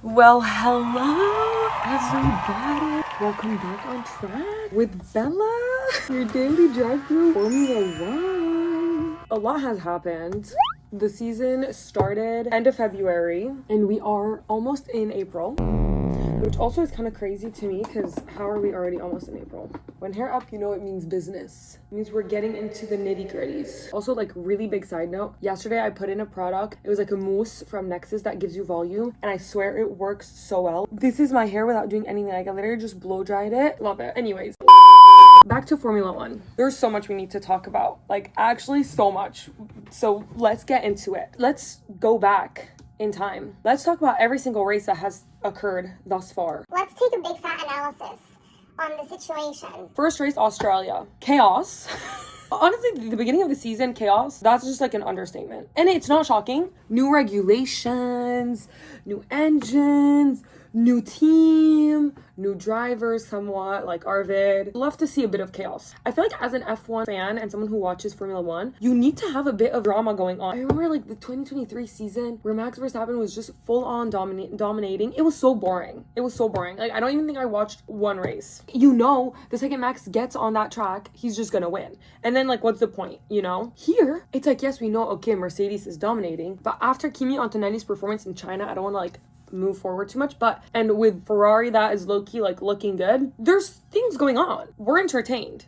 Well, hello everybody. Welcome back on track with Bella, your daily drive-through Formula One. A lot has happened. The season started end of February and we are almost in April, which also is kind of crazy to me because how are we already almost in April? When hair up, you know it means business. It means we're getting into the nitty-gritties. Also, like, really big side note, yesterday I put in a product. It was like a mousse from Nexus that gives you volume, and I swear it works so well. This is my hair without doing anything. Like, I literally just blow dried it. Love it. Anyways, back to Formula One. There's so much we need to talk about. Like, actually so much. So let's get into it. Let's go back in time. Let's talk about every single race that has occurred thus far. Let's take a big fat analysis on the situation. First race, Australia. Chaos. Honestly, the beginning of the season, chaos, that's just like an understatement. And it's not shocking. New regulations, new engines, new team, new drivers somewhat, like Arvid. Love to see a bit of chaos. I feel like as an F1 fan and someone who watches Formula One, you need to have a bit of drama going on. I remember like the 2023 season where Max Verstappen was just full on dominating. It was so boring. It was so boring. Like, I don't even think I watched one race. You know, the second Max gets on that track, he's just gonna win. And then like, what's the point, you know? Here, it's like, yes, we know, okay, Mercedes is dominating, but after Kimi Antonelli's performance in China, I don't wanna like move forward too much, but and with Ferrari that is low-key like looking good, there's things going on. We're entertained.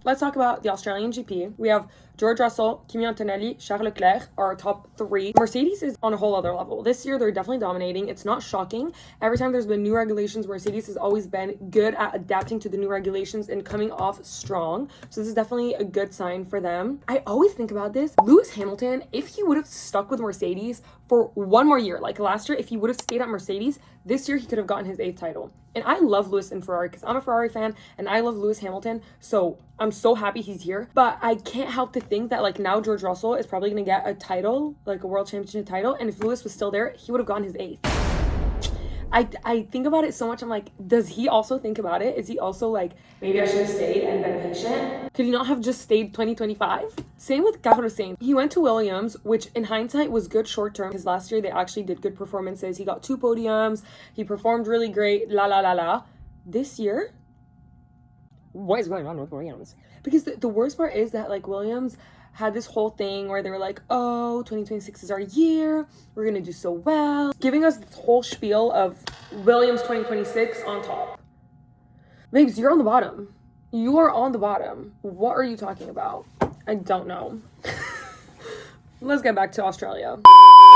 Let's talk about the Australian GP. We have George Russell, Kimi Antonelli, Charles Leclerc are our top three. Mercedes is on a whole other level. This year, they're definitely dominating. It's not shocking. Every time there's been new regulations, Mercedes has always been good at adapting to the new regulations and coming off strong. So this is definitely a good sign for them. I always think about this. Lewis Hamilton, if he would have stuck with Mercedes for one more year, like last year, if he would have stayed at Mercedes, this year he could have gotten his 8th title. And I love Lewis in Ferrari because I'm a Ferrari fan and I love Lewis Hamilton. So I'm so happy he's here. But I can't help to think that like now George Russell is probably going to get a title, like a world championship title. And if Lewis was still there, he would have gotten his 8th. I think about it so much. I'm like, does he also think about it? Is he also like, maybe I should have stayed and been patient? Could he not have just stayed 2025? Same with Carlos Sainz. He went to Williams, which in hindsight was good short term because last year they actually did good performances. He got 2 podiums. He performed really great. This year, what is going on with Williams? Because the worst part is that like Williams had this whole thing where they were like, oh, 2026 is our year. We're going to do so well. Giving us this whole spiel of Williams 2026 on top. Babes, you're on the bottom. You are on the bottom. What are you talking about? I don't know. Let's get back to Australia.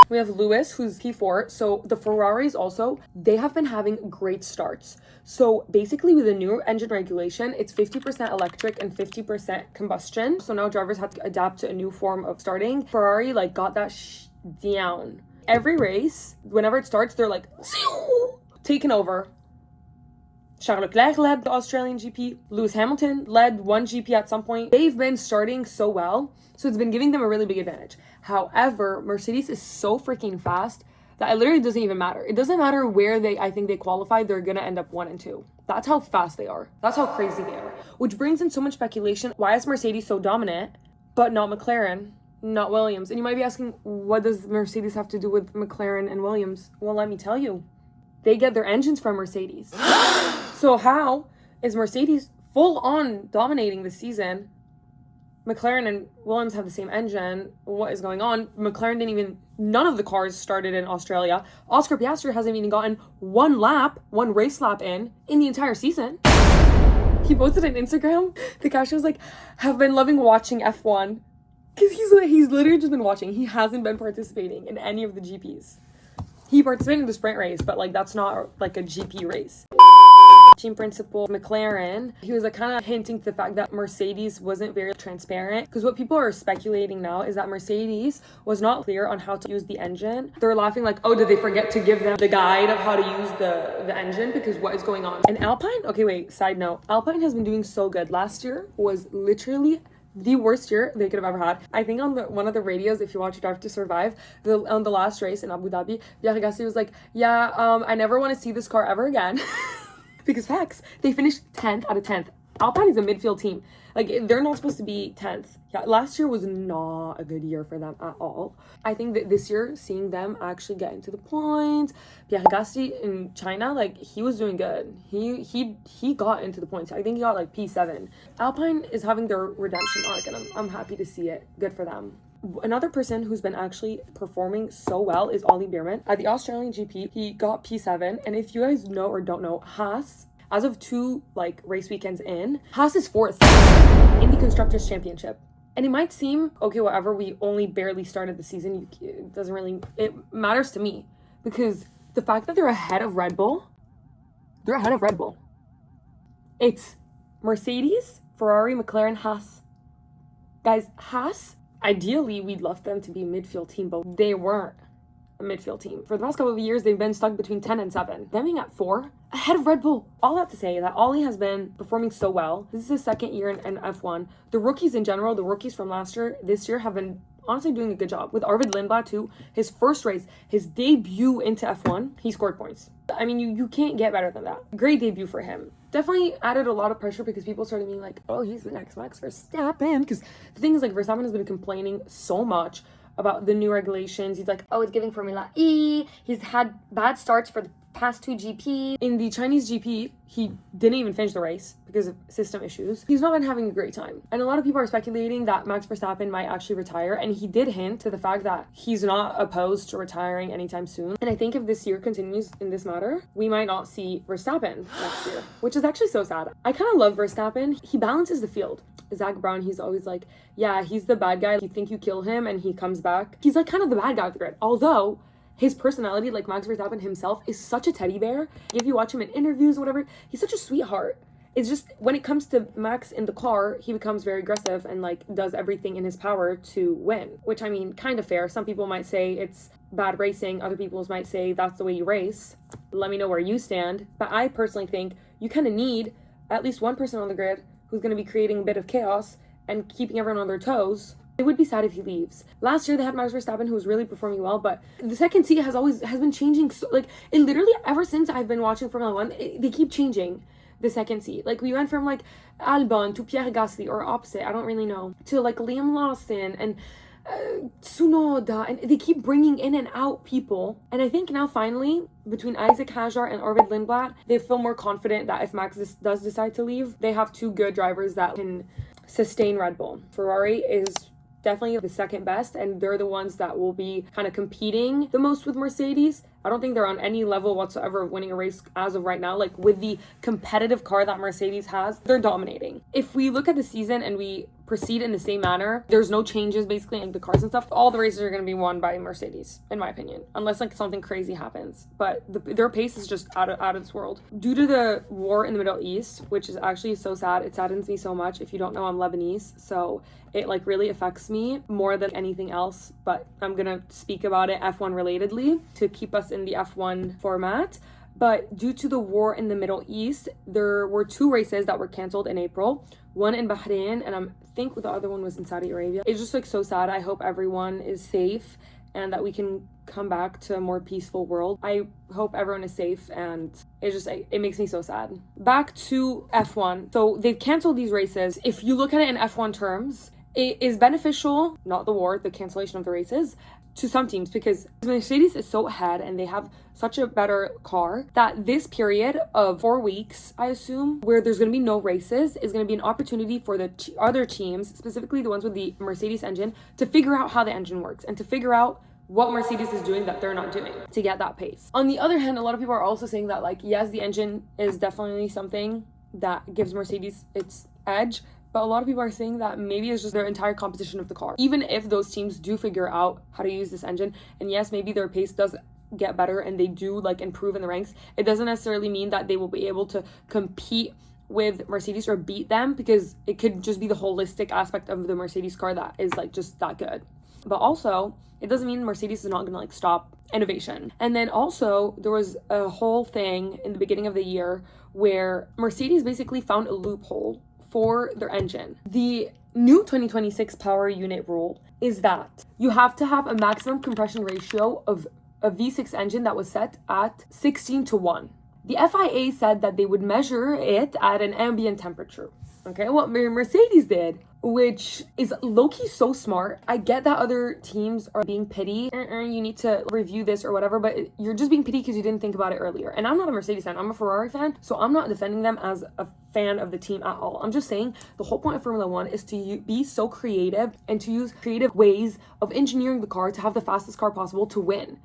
We have Lewis, who's P4. So the Ferraris also, they have been having great starts. So basically with the new engine regulation, it's 50% electric and 50% combustion. So now drivers have to adapt to a new form of starting. Ferrari like got that down. Every race, whenever it starts, they're like, taken over. Charles Leclerc led the Australian GP. Lewis Hamilton led one GP at some point. They've been starting so well, so it's been giving them a really big advantage. However, Mercedes is so freaking fast that it literally doesn't even matter. It doesn't matter where I think they qualified, they're gonna end up 1 and 2. That's how fast they are. That's how crazy they are. Which brings in so much speculation. Why is Mercedes so dominant, but not McLaren, not Williams? And you might be asking, what does Mercedes have to do with McLaren and Williams? Well, let me tell you. They get their engines from Mercedes. So how is Mercedes full on dominating the season? McLaren and Williams have the same engine. What is going on? McLaren none of the cars started in Australia. Oscar Piastri hasn't even gotten one race lap in the entire season. He posted on Instagram. The caption was like, have been loving watching F1. Because he's literally just been watching. He hasn't been participating in any of the GPs. He participated in the sprint race, but like that's not like a GP race. Team principal McLaren, he was like kind of hinting to the fact that Mercedes wasn't very transparent, because what people are speculating now is that Mercedes was not clear on how to use the engine. They're laughing like, oh, did they forget to give them the guide of how to use the engine? Because what is going on? And Alpine, okay, wait, side note, Alpine has been doing so good. Last year was literally the worst year they could have ever had. I think on one of the radios, if you watch Drive to Survive, on the last race in Abu Dhabi, Pierre Gasly was like, yeah, I never want to see this car ever again. Because facts, they finished 10th out of 10th. Alpine is a midfield team. Like, they're not supposed to be 10th. Yeah, last year was not a good year for them at all. I think that this year, seeing them actually get into the points, Pierre Gasly in China, like, he was doing good. He got into the points. I think he got like P7. Alpine is having their redemption arc, and I'm happy to see it. Good for them. Another person who's been actually performing so well is Ollie Beerman. At the Australian GP, he got P7. And if you guys know or don't know, Haas, as of 2 like race weekends in, Haas is 4th in the Constructors' Championship. And it might seem, okay, whatever, we only barely started the season. It doesn't really, it matters to me. Because the fact that they're ahead of Red Bull, It's Mercedes, Ferrari, McLaren, Haas. Guys, Haas, ideally, we'd love them to be a midfield team, but they weren't a midfield team. For the past couple of years, they've been stuck between 10 and 7. Them being at 4, ahead of Red Bull. All that to say that Ollie has been performing so well. This is his second year in F1. The rookies in general, the rookies from last year, this year have been honestly doing a good job. With Arvid Lindblad too, his first race, his debut into F1, he scored points. I mean, you can't get better than that. Great debut for him. Definitely added a lot of pressure because people started being like, oh, he's the next Max Verstappen. Because the thing is, like, Verstappen has been complaining so much about the new regulations. He's like, oh, it's giving Formula E. He's had bad starts for the past 2 GP. In the Chinese GP, he didn't even finish the race because of system issues. He's not been having a great time. And a lot of people are speculating that Max Verstappen might actually retire. And he did hint to the fact that he's not opposed to retiring anytime soon. And I think if this year continues in this matter, we might not see Verstappen next year, which is actually so sad. I kind of love Verstappen. He balances the field. Zach Brown, he's always like, yeah, he's the bad guy. You think you kill him and he comes back. He's like kind of the bad guy of the grid. Although his personality, like Max Verstappen himself, is such a teddy bear. If you watch him in interviews or whatever, he's such a sweetheart. It's just when it comes to Max in the car, he becomes very aggressive and like does everything in his power to win, which I mean, kind of fair. Some people might say it's bad racing. Other people might say that's the way you race. Let me know where you stand. But I personally think you kind of need at least one person on the grid who's going to be creating a bit of chaos and keeping everyone on their toes. It would be sad if he leaves. Last year they had Max Verstappen who was really performing well, but the second seat has been changing. So, like, it literally ever since I've been watching Formula 1, they keep changing the second seat. Like, we went from like Albon to Pierre Gasly, or opposite, I don't really know, to like Liam Lawson and Tsunoda, and they keep bringing in and out people. And I think now finally, between Isaac Hajar and Arvid Lindblad, they feel more confident that if Max does decide to leave, they have 2 good drivers that can sustain Red Bull. Ferrari is definitely the second best, and they're the ones that will be kind of competing the most with Mercedes. I don't think they're on any level whatsoever of winning a race as of right now. Like, with the competitive car that Mercedes has, they're dominating. If we look at the season and we proceed in the same manner, there's no changes basically in the cars and stuff, all the races are going to be won by Mercedes, in my opinion, unless like something crazy happens. But their pace is just out of this world. Due to the war in the Middle East, which is actually so sad, it saddens me so much. If you don't know, I'm Lebanese, so it like really affects me more than anything else, but I'm gonna speak about it F1 relatedly to keep us in the F1 format. But due to the war in the Middle East, there were 2 races that were canceled in April. One in Bahrain, and I think the other one was in Saudi Arabia. It's just like so sad. I hope everyone is safe and that we can come back to a more peaceful world. I hope everyone is safe, and it makes me so sad. Back to F1. So they've canceled these races. If you look at it in F1 terms, it is beneficial, not the war, the cancellation of the races, to some teams, because Mercedes is so ahead and they have such a better car that this period of 4 weeks, I assume, where there's going to be no races is going to be an opportunity for the other teams, specifically the ones with the Mercedes engine, to figure out how the engine works and to figure out what Mercedes is doing that they're not doing to get that pace. On the other hand, a lot of people are also saying that, like, yes, the engine is definitely something that gives Mercedes its edge, but a lot of people are saying that maybe it's just their entire composition of the car. Even if those teams do figure out how to use this engine, and yes, maybe their pace does get better and they do like improve in the ranks, it doesn't necessarily mean that they will be able to compete with Mercedes or beat them, because it could just be the holistic aspect of the Mercedes car that is like just that good. But also, it doesn't mean Mercedes is not gonna like stop innovation. And then also, there was a whole thing in the beginning of the year where Mercedes basically found a loophole for their engine. The new 2026 power unit rule is that you have to have a maximum compression ratio of a V6 engine that was set at 16:1. The FIA said that they would measure it at an ambient temperature. okay, what Mercedes did, which is low-key so smart. I get that other teams are being petty. You need to review this or whatever, but you're just being petty because you didn't think about it earlier. And I'm not a Mercedes fan. I'm a Ferrari fan, so I'm not defending them as a fan of the team at all. I'm just saying the whole point of Formula One is to be so creative and to use creative ways of engineering the car to have the fastest car possible to win.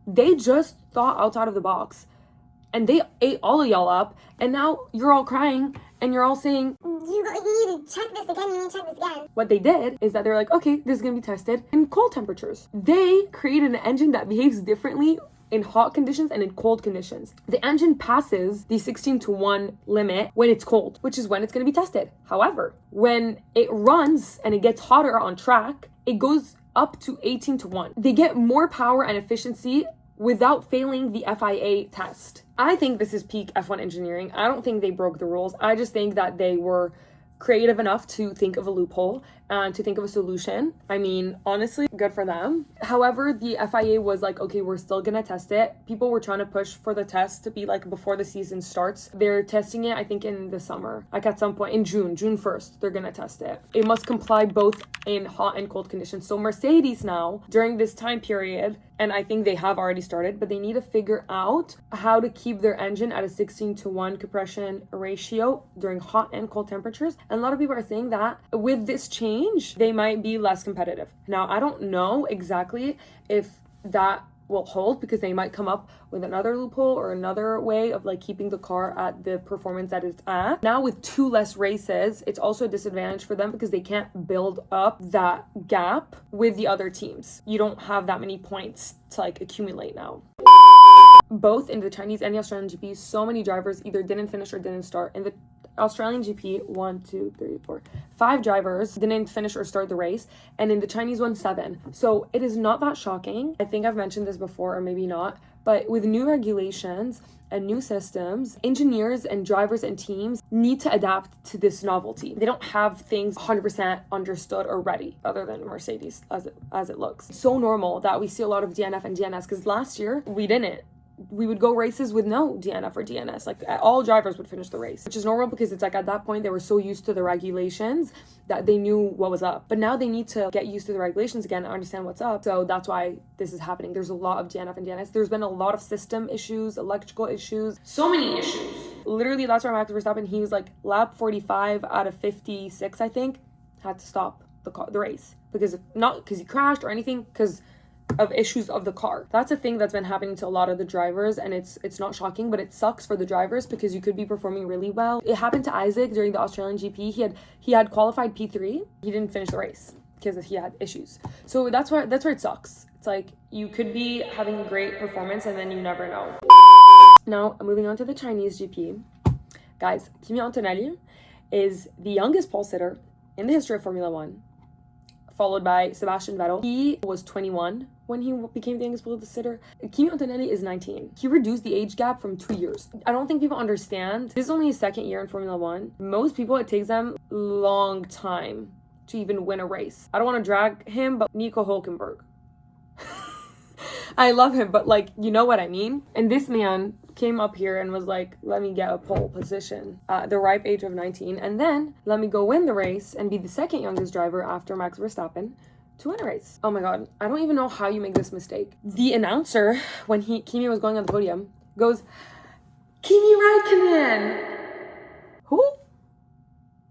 They just thought outside of the box. And they ate all of y'all up, and now you're all crying, and you're all saying, you need to check this again, you need to check this again. What they did is that they're like, okay, this is going to be tested in cold temperatures. They created an engine that behaves differently in hot conditions and in cold conditions. The engine passes the 16-to-1 limit when it's cold, which is when it's going to be tested. However, when it runs and it gets hotter on track, it goes up to 18-to-1. They get more power and efficiency without failing the FIA test. I think this is peak F1 engineering. I don't think they broke the rules. I just think that they were creative enough to think of a loophole and to think of a solution. I mean, honestly, good for them. However, the FIA was like, okay, we're still gonna test it. People were trying to push for the test to be like before the season starts. They're testing it, I think, in the summer. Like at some point in June 1st, they're gonna test it. It must comply both in hot and cold conditions. So Mercedes now, during this time period, and I think they have already started, but they need to figure out how to keep their engine at a 16-to-1 compression ratio during hot and cold temperatures. And a lot of people are saying that with this change, they might be less competitive. Now, I don't know exactly if that will hold because they might come up with another loophole or another way of like keeping the car at the performance that it's at. Now with 2 less races, it's also a disadvantage for them because they can't build up that gap with the other teams. You don't have that many points to like accumulate now. Both in the Chinese and the Australian GP, so many drivers either didn't finish or didn't start. In the Australian GP, 5 drivers didn't finish or start the race, and in the Chinese one, 7. So it is not that shocking. I think I've mentioned this before, or maybe not, but with new regulations and new systems, engineers and drivers and teams need to adapt to this novelty. They don't have things 100% understood or ready, other than Mercedes as it looks. It's so normal that we see a lot of DNF and DNS, because last year we didn't. We would go races with no DNF or DNS. Like all drivers would finish the race, which is normal because it's like at that point they were so used to the regulations that they knew what was up. But now they need to get used to the regulations again and understand what's up. So that's why this is happening. There's a lot of DNF and DNS. There's been a lot of system issues, electrical issues, so many issues. Literally, that's where Max Verstappen, he was like lap 45 out of 56, I think, had to stop the race because not because he crashed or anything, because of issues of the car. That's a thing that's been happening to a lot of the drivers, and it's not shocking, but it sucks for the drivers because you could be performing really well. It happened to Isaac during the Australian GP. He had qualified P3. He didn't finish the race because he had issues. So that's where it sucks. It's like you could be having a great performance and then you never know. Now, moving on to the Chinese GP. Guys, Kimi Antonelli is the youngest pole sitter in the history of Formula One, followed by Sebastian Vettel. He was 21 when he became the youngest pole sitter. Kimi Antonelli is 19. He reduced the age gap from 2 years. I don't think people understand. This is only his 2nd year in Formula One. Most people, it takes them a long time to even win a race. I don't want to drag him, but Nico Hülkenberg. I love him, but like, you know what I mean? And this man came up here and was like, let me get a pole position at the ripe age of 19, and then let me go win the race and be the 2nd youngest driver after Max Verstappen to win a race. Oh my god, I don't even know how you make this mistake. The announcer, when Kimi was going on the podium, goes, Kimi Räikkönen!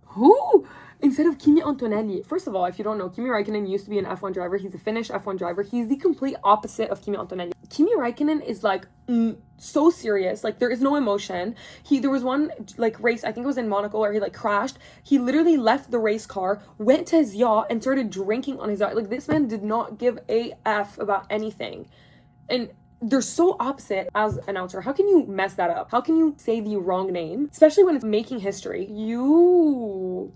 Who? Instead of Kimi Antonelli. First of all, if you don't know, Kimi Räikkönen used to be an F1 driver. He's a Finnish F1 driver. He's the complete opposite of Kimi Antonelli. Kimi Räikkönen is like so serious. Like there is no emotion. There was one like race, I think it was in Monaco, where he like crashed. He literally left the race car, went to his yacht and started drinking on his yacht. Like this man did not give a F about anything. And they're so opposite as an announcer. How can you mess that up? How can you say the wrong name? Especially when it's making history. You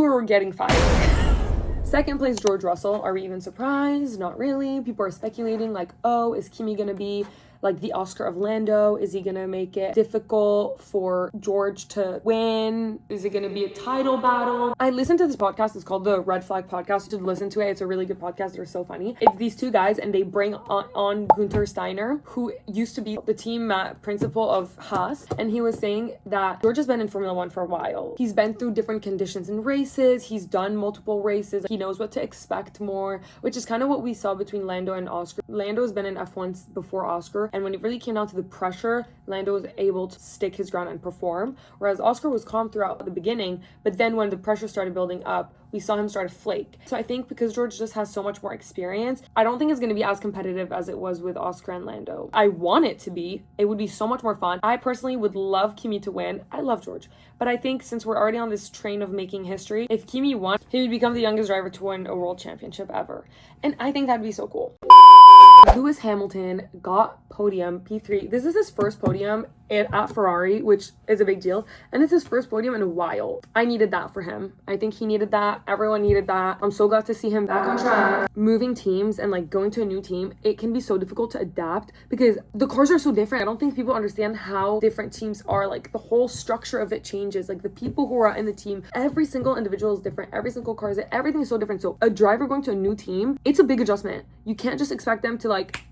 are getting fired. 2nd place, George Russell. Are we even surprised? Not really. People are speculating like, oh, is Kimi gonna be like the Oscar of Lando? Is he gonna make it difficult for George to win? Is it gonna be a title battle? I listened to this podcast. It's called the Red Flag Podcast. You should listen to it. It's a really good podcast. They're so funny. It's these two guys, and they bring on Gunther Steiner, who used to be the team principal of Haas, and he was saying that George has been in Formula One for a while. He's been through different conditions in races. He's done multiple races. He knows what to expect more, which is kind of what we saw between Lando and Oscar. Lando has been in F1 before Oscar, and when it really came down to the pressure, Lando was able to stick his ground and perform, whereas Oscar was calm throughout the beginning, but then when the pressure started building up, we saw him start to flake. So I think because George just has so much more experience, I don't think it's going to be as competitive as it was with Oscar and Lando. I want it to be. It would be so much more fun. I personally would love Kimi to win. I love George. But I think since we're already on this train of making history, if Kimi won, he would become the youngest driver to win a world championship ever. And I think that'd be so cool. Lewis Hamilton got podium P3. This is his first podium at Ferrari, which is a big deal. And it's his first podium in a while. I needed that for him. I think he needed that. Everyone needed that. I'm so glad to see him back on track. Moving teams and like going to a new team, it can be so difficult to adapt because the cars are so different. I don't think people understand how different teams are. Like the whole structure of it changes. Like the people who are in the team, every single individual is different. Every single car is, everything is so different. So a driver going to a new team, it's a big adjustment. You can't just expect them to like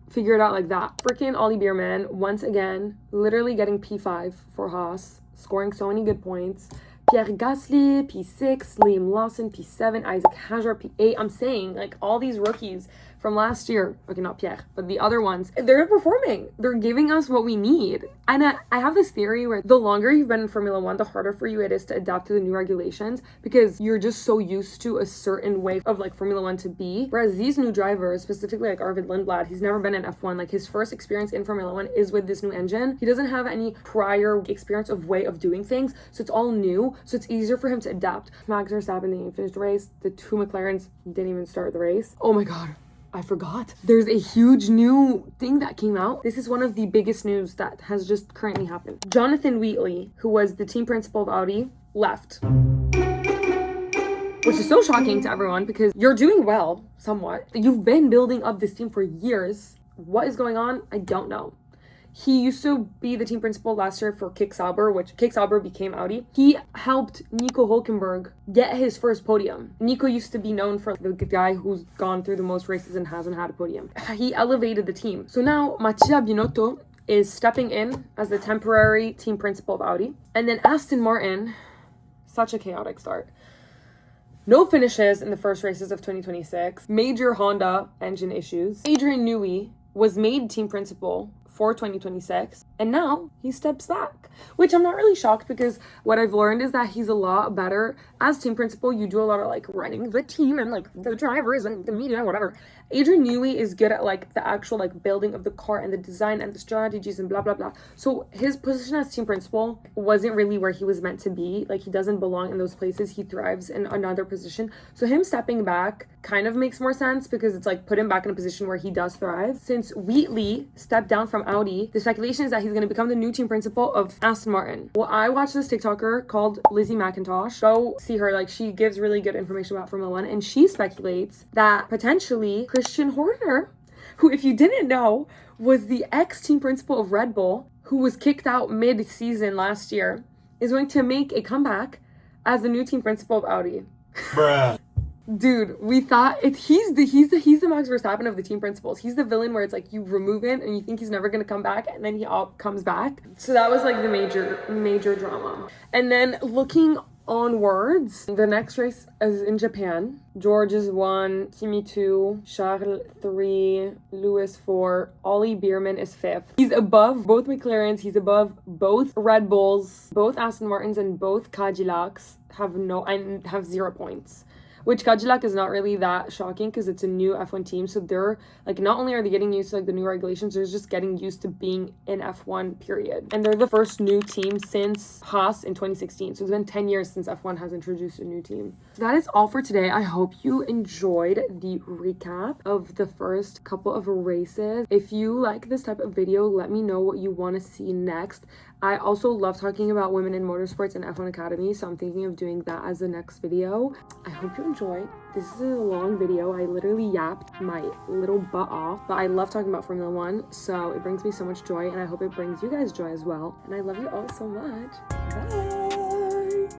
figure it out like that. Freaking Ollie Bierman, once again, literally getting P5 for Haas, scoring so many good points. Pierre Gasly, P6, Liam Lawson, P7, Isaac Hadjar, P8. I'm saying, like, all these rookies from last year, okay, not Pierre, but the other ones, they're performing. They're giving us what we need. And I have this theory where the longer you've been in Formula One, the harder for you it is to adapt to the new regulations because you're just so used to a certain way of like Formula One to be. Whereas these new drivers, specifically like Arvid Lindblad, he's never been in F1. Like his first experience in Formula One is with this new engine. He doesn't have any prior experience of way of doing things. So it's all new. So it's easier for him to adapt. Max Verstappen didn't finish the race. The two McLarens didn't even start the race. Oh my God. I forgot. There's a huge new thing that came out. This is one of the biggest news that has just currently happened. Jonathan Wheatley, who was the team principal of Audi, left. Which is so shocking to everyone because you're doing well, somewhat. You've been building up this team for years. What is going on? I don't know. He used to be the team principal last year for Kick Sauber, which Kick Sauber became Audi. He helped Nico Hülkenberg get his first podium. Nico used to be known for the guy who's gone through the most races and hasn't had a podium. He elevated the team. So now Mattia Binotto is stepping in as the temporary team principal of Audi. And then Aston Martin, such a chaotic start. No finishes in the first races of 2026. Major Honda engine issues. Adrian Newey was made team principal for 2026 and now he steps back, which I'm not really shocked because what I've learned is that he's a lot better as team principal. You do a lot of like running the team and like the drivers and the media and whatever. Adrian Newey is good at like the actual like building of the car and the design and the strategies and blah blah blah. So his position as team principal wasn't really where he was meant to be. Like he doesn't belong in those places. He thrives in another position. So him stepping back kind of makes more sense because it's like put him back in a position where he does thrive. Since Wheatley stepped down from Audi, the speculation is that he's going to become the new team principal of Aston Martin. Well, I watched this TikToker called Lizzie McIntosh. Go see her. Like she gives really good information about Formula One and she speculates that potentially Christian Horner, who if you didn't know was the ex-team principal of Red Bull, who was kicked out mid-season last year, is going to make a comeback as the new team principal of Audi. Bruh. Dude, we thought he's the Max Verstappen of the team principals. He's the villain where it's like you remove him and you think he's never gonna come back and then he all comes back. So that was like the major drama. And then looking onwards, the next race is in Japan. George is 1, Kimi 2, Charles 3, Lewis 4, Ollie Bierman is 5th. He's above both McLarens, he's above both Red Bulls, both Aston Martins and both Cadillacs have 0 points. Which Cadillac is not really that shocking because it's a new F1 team. So they're like, not only are they getting used to like the new regulations, they're just getting used to being in F1 period. And they're the first new team since Haas in 2016. So it's been 10 years since F1 has introduced a new team. So that is all for today. I hope you enjoyed the recap of the first couple of races. If you like this type of video, let me know what you want to see next. I also love talking about women in motorsports and F1 Academy, so I'm thinking of doing that as the next video. I hope you enjoy. This is a long video. I literally yapped my little butt off, but I love talking about Formula One, so it brings me so much joy, and I hope it brings you guys joy as well. And I love you all so much. Bye.